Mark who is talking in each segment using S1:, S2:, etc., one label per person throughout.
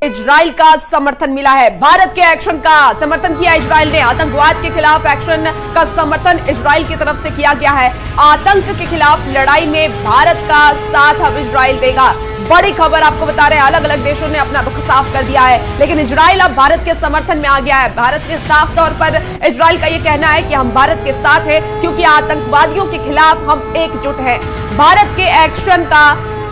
S1: Israel का समर्थन मिला है। भारत के एक्शन का समर्थन किया इजराइल ने। आतंकवाद के खिलाफ एक्शन का समर्थन इजराइल की तरफ से किया गया है। आतंक के खिलाफ लड़ाई में भारत का साथ अब इजराइल देगा। बड़ी खबर आपको बता रहे हैं, अलग अलग देशों ने अपना रुख साफ कर दिया है, लेकिन इजराइल अब भारत के समर्थन में आ गया है। भारत ने साफ तौर पर इजराइल का यह कहना है कि हम भारत के साथ हैं, क्योंकि आतंकवादियों के खिलाफ हम एकजुट हैं। भारत के एक्शन का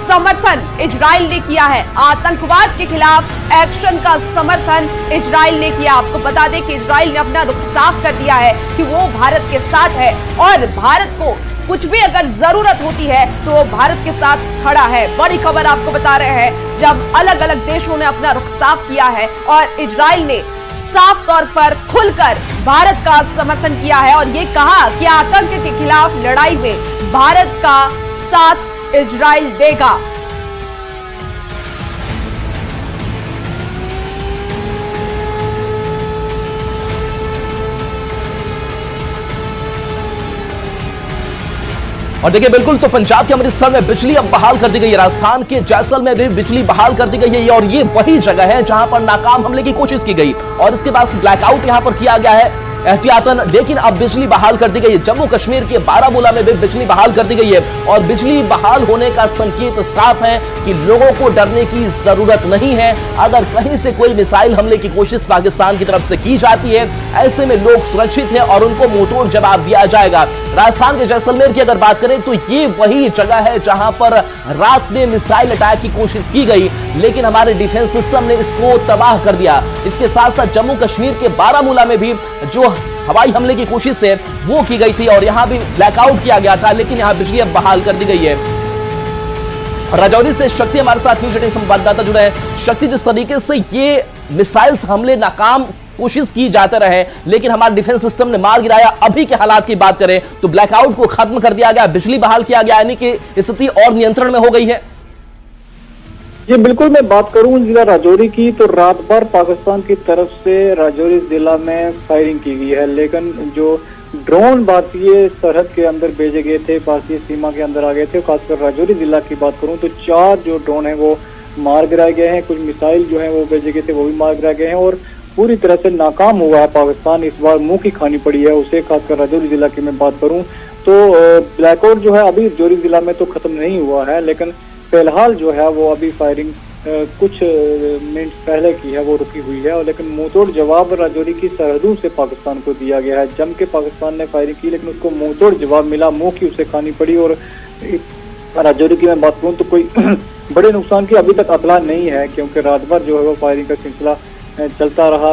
S1: समर्थन इजराइल ने किया है। आतंकवाद के खिलाफ एक्शन का समर्थन इजराइल ने किया। आपको बता दें कि इजराइल ने अपना रुख साफ कर दिया है कि वो भारत के साथ है और भारत को कुछ भी अगर जरूरत होती है तो वो भारत के साथ खड़ा है। बड़ी खबर आपको बता रहे हैं, जब अलग अलग देशों ने अपना रुख साफ किया है और इजराइल ने साफ तौर पर खुलकर भारत का समर्थन किया है और ये कहा कि आतंक के खिलाफ लड़ाई में भारत का साथ इजराइल देगा।
S2: और देखिए बिल्कुल, तो पंजाब के अमृतसर में बिजली अब बहाल कर दी गई है। राजस्थान के जैसलमेर में भी बिजली बहाल कर दी गई है और ये वही जगह है जहां पर नाकाम हमले की कोशिश की गई और इसके बाद ब्लैकआउट यहां पर किया गया है एहतियातन, लेकिन अब बिजली बहाल कर दी गई है। जम्मू कश्मीर के बारामूला में भी बिजली बहाल कर दी गई है और बिजली बहाल होने का संकेत साफ है कि लोगों को डरने की जरूरत नहीं है। अगर कहीं से कोई मिसाइल हमले की कोशिश पाकिस्तान की तरफ से की जाती है, ऐसे में लोग सुरक्षित हैं और उनको मुंहतोड़ जवाब दिया जाएगा। राजस्थान के जैसलमेर की अगर बात करें तो ये वही जगह है जहां पर रात में मिसाइल अटैक की कोशिश की गई, लेकिन हमारे डिफेंस सिस्टम ने इसको तबाह कर दिया। इसके साथ साथ जम्मू कश्मीर के बारामूला में भी जो हवाई हमले की कोशिश है वो की गई थी और यहां भी ब्लैकआउट किया गया था, लेकिन यहां बिजली अब बहाल कर दी गई है। राजौरी से शक्ति हमारे साथ न्यूज 18 संवाददाता जुड़े हैं। शक्ति, जिस तरीके से ये मिसाइल हमले नाकाम कोशिश की जाते रहे लेकिन हमारे डिफेंस सिस्टम ने मार गिराया, अभी के हालात की बात करें तो ब्लैकआउट को खत्म कर दिया गया, बिजली बहाल किया गया, यानी कि स्थिति और नियंत्रण में हो गई है।
S3: जी बिल्कुल, मैं बात करूं जिला राजौरी की तो रात भर पाकिस्तान की तरफ से राजौरी जिला में फायरिंग की गई है, लेकिन जो ड्रोन भारतीय सरहद के अंदर भेजे गए थे, भारतीय सीमा के अंदर आ गए थे, खासकर राजौरी जिला की बात करूं तो 4 जो ड्रोन है वो मार गिराए गए हैं। कुछ मिसाइल जो है वो भेजे गए थे वो भी मार गिराए गए हैं और पूरी तरह से नाकाम हुआ है पाकिस्तान। इस बार मुंह की खानी पड़ी है उसे, खासकर राजौरी जिला की मैं बात करूं तो ब्लैकआउट जो है अभी राजौरी जिला में तो खत्म नहीं हुआ है, लेकिन फिलहाल जो है वो अभी फायरिंग कुछ मिनट पहले की है वो रुकी हुई है और लेकिन मुंहतोड़ जवाब राजौरी की सरहदों से पाकिस्तान को दिया गया है। जम के पाकिस्तान ने फायरिंग की लेकिन उसको मुंहतोड़ जवाब मिला, मुंह की उसे खानी पड़ी। और राजौरी की मैं बात करूँ तो कोई बड़े नुकसान की अभी तक अतला नहीं है, क्योंकि रात भर जो है वो फायरिंग का सिलसिला चलता रहा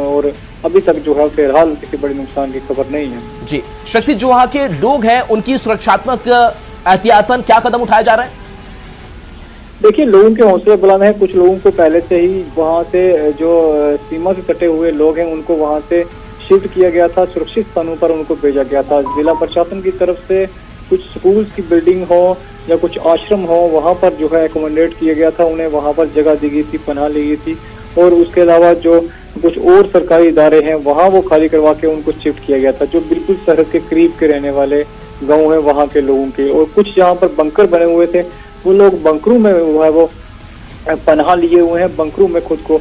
S3: और अभी तक जो है फिलहाल किसी बड़े नुकसान की खबर नहीं है।
S2: जी शक्ति, जो वहां के लोग हैं उनकी सुरक्षात्मक एहतियातन क्या कदम उठाए जा रहे हैं?
S3: देखिए, लोगों के हौसले बुलंद हैं। कुछ लोगों को पहले से ही वहां से जो सीमा से सटे हुए लोग हैं उनको वहां से शिफ्ट किया गया था, सुरक्षित स्थानों पर उनको भेजा गया था। जिला प्रशासन की तरफ से कुछ स्कूल्स की बिल्डिंग हो या कुछ आश्रम हो वहां पर जो है एकोमोडेट किया गया था, उन्हें वहां पर जगह दी गई थी, पनाह ली गई थी। और उसके अलावा जो कुछ और सरकारी इदारे हैं वहाँ वो खाली करवा के उनको शिफ्ट किया गया था, जो बिल्कुल सरहद के करीब के रहने वाले गाँव हैं वहाँ के लोगों के। और कुछ जहाँ पर बंकर बने हुए थे वो लोग बंकरों में वो है वो पनाह लिए हुए हैं, बंकरों में खुद को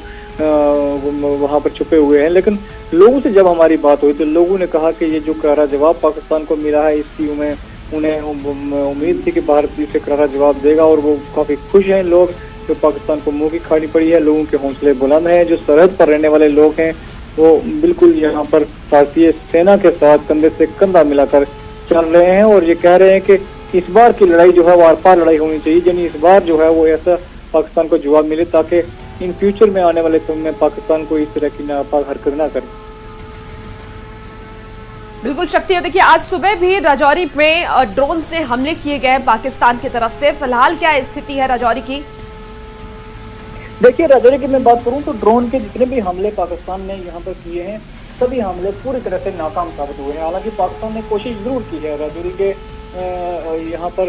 S3: वहाँ पर छुपे हुए हैं। लेकिन लोगों से जब हमारी बात हुई तो लोगों ने कहा कि ये जो करारा जवाब पाकिस्तान को मिला है इसकी उन्हें उम्मीद थी कि भारत इसे करारा जवाब देगा और वो काफ़ी खुश हैं लोग। जो पाकिस्तान को मुंह की खानी पड़ी है, लोगों के हौसले बुलंद हैं। जो सरहद पर रहने वाले लोग हैं वो बिल्कुल यहाँ पर भारतीय सेना के साथ कंधे से कंधा मिलाकर चल रहे हैं और ये कह रहे हैं कि इस बार की लड़ाई जो है वो आर पार लड़ाई होनी चाहिए, यानी इस बार जो है वो ऐसा पाकिस्तान को जवाब मिले ताकि इन फ्यूचर में आने वाले समय में पाकिस्तान को इस तरह की नापाक हरकत ना करे।
S1: बिल्कुल शक्ति, देखिए आज सुबह भी राजौरी में ड्रोन से हमले किए गए पाकिस्तान की तरफ से। फिलहाल क्या स्थिति है राजौरी की?
S3: देखिए, राजौरी की मैं बात करूं तो ड्रोन के जितने भी हमले पाकिस्तान ने यहाँ पर किए हैं सभी हमले पूरी तरह से नाकाम साबित हुए हैं। हालांकि पाकिस्तान ने कोशिश जरूर की है राजौरी के यहाँ पर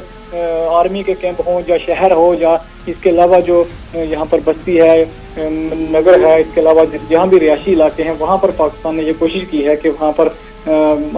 S3: आर्मी के कैंप हो या शहर हो या इसके अलावा जो यहाँ पर बस्ती है, नगर है, इसके अलावा जहाँ भी रिहायशी इलाके हैं वहाँ पर पाकिस्तान ने ये कोशिश की है कि वहाँ पर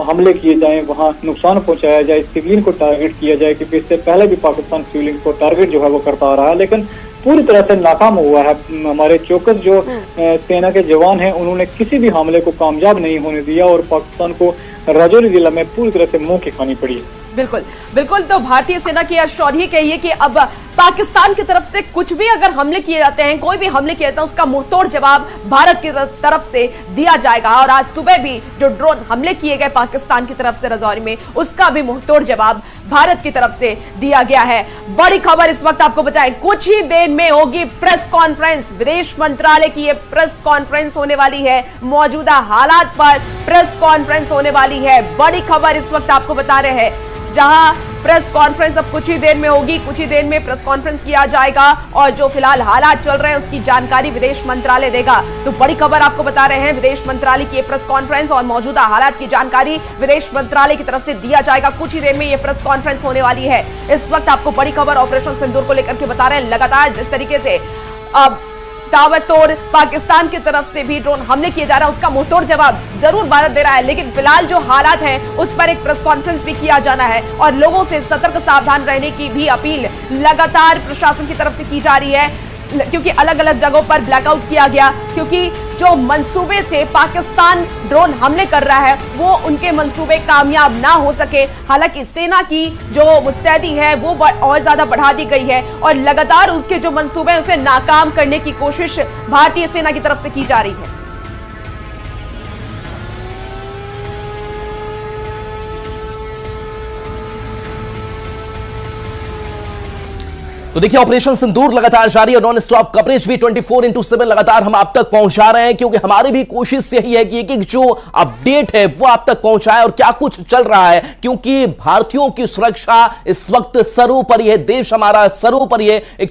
S3: हमले किए जाएं, वहाँ नुकसान पहुँचाया जाए, सिविलियन को टारगेट किया जाए, क्योंकि इससे पहले भी पाकिस्तान सिविलियन को टारगेट जो है वो करता आ रहा है। लेकिन पूरी तरह से नाकाम हुआ है। हमारे चौकस जो सेना के जवान हैं उन्होंने किसी भी हमले को कामयाब नहीं होने दिया और पाकिस्तान को राजौरी जिला में पूरी तरह से मुंह की खानी पड़ी।
S1: बिल्कुल बिल्कुल। तो भारतीय सेना की शौर्य ही कही है कि अब पाकिस्तान की तरफ से कुछ भी अगर हमले किए जाते हैं, कोई भी हमले किए जाते हैं, उसका मुंहतोड़ जवाब भारत की तरफ से दिया जाएगा। और आज सुबह भी जो ड्रोन हमले किए गए पाकिस्तान की तरफ से राजौरी में, उसका भी मुंहतोड़ जवाब भारत की तरफ से दिया गया है। बड़ी खबर इस वक्त आपको बताएं, कुछ ही देर में होगी प्रेस कॉन्फ्रेंस। विदेश मंत्रालय की यह प्रेस कॉन्फ्रेंस होने वाली है, मौजूदा हालात पर प्रेस कॉन्फ्रेंस होने वाली है। बड़ी खबर इस वक्त आपको बता रहे हैं, जहां प्रेस कॉन्फ्रेंस अब कुछ ही देर में होगी, कुछ ही देर में प्रेस कॉन्फ्रेंस किया जाएगा और जो फिलहाल हालात चल रहे हैं उसकी जानकारी विदेश मंत्रालय देगा। तो बड़ी खबर आपको बता रहे हैं, विदेश मंत्रालय की प्रेस कॉन्फ्रेंस और मौजूदा हालात की जानकारी विदेश मंत्रालय की तरफ से दिया जाएगा। कुछ ही देर में यह प्रेस कॉन्फ्रेंस होने वाली है। इस वक्त आपको बड़ी खबर ऑपरेशन सिंदूर को लेकर के बता रहे हैं। लगातार जिस तरीके से अब ताबड़तोड़ पाकिस्तान की तरफ से भी ड्रोन हमले किए जा रहे हैं, उसका मुंहतोड़ जवाब जरूर भारत दे रहा है, लेकिन फिलहाल जो हालात हैं उस पर एक प्रेस कॉन्फ्रेंस भी किया जाना है और लोगों से सतर्क सावधान रहने की भी अपील लगातार प्रशासन की तरफ से की जा रही है, क्योंकि अलग अलग जगहों पर ब्लैकआउट किया गया, क्योंकि जो मंसूबे से पाकिस्तान ड्रोन हमले कर रहा है वो उनके मंसूबे कामयाब ना हो सके। हालांकि सेना की जो मुस्तैदी है वो और ज्यादा बढ़ा दी गई है और लगातार उसके जो मंसूबे हैं उसे नाकाम करने की कोशिश भारतीय सेना की तरफ से की जा रही है।
S2: तो देखिए, ऑपरेशन सिंदूर लगातार जारी है, नॉन स्टॉप कवरेज भी 24/7 लगातार हम आप तक पहुंचा रहे हैं, क्योंकि हमारी भी कोशिश यही है कि एक एक जो अपडेट है वो आप तक पहुंचाए और क्या कुछ चल रहा है, क्योंकि भारतीयों की सुरक्षा इस वक्त सर्वोपरि है, देश हमारा सर्वोपरि है।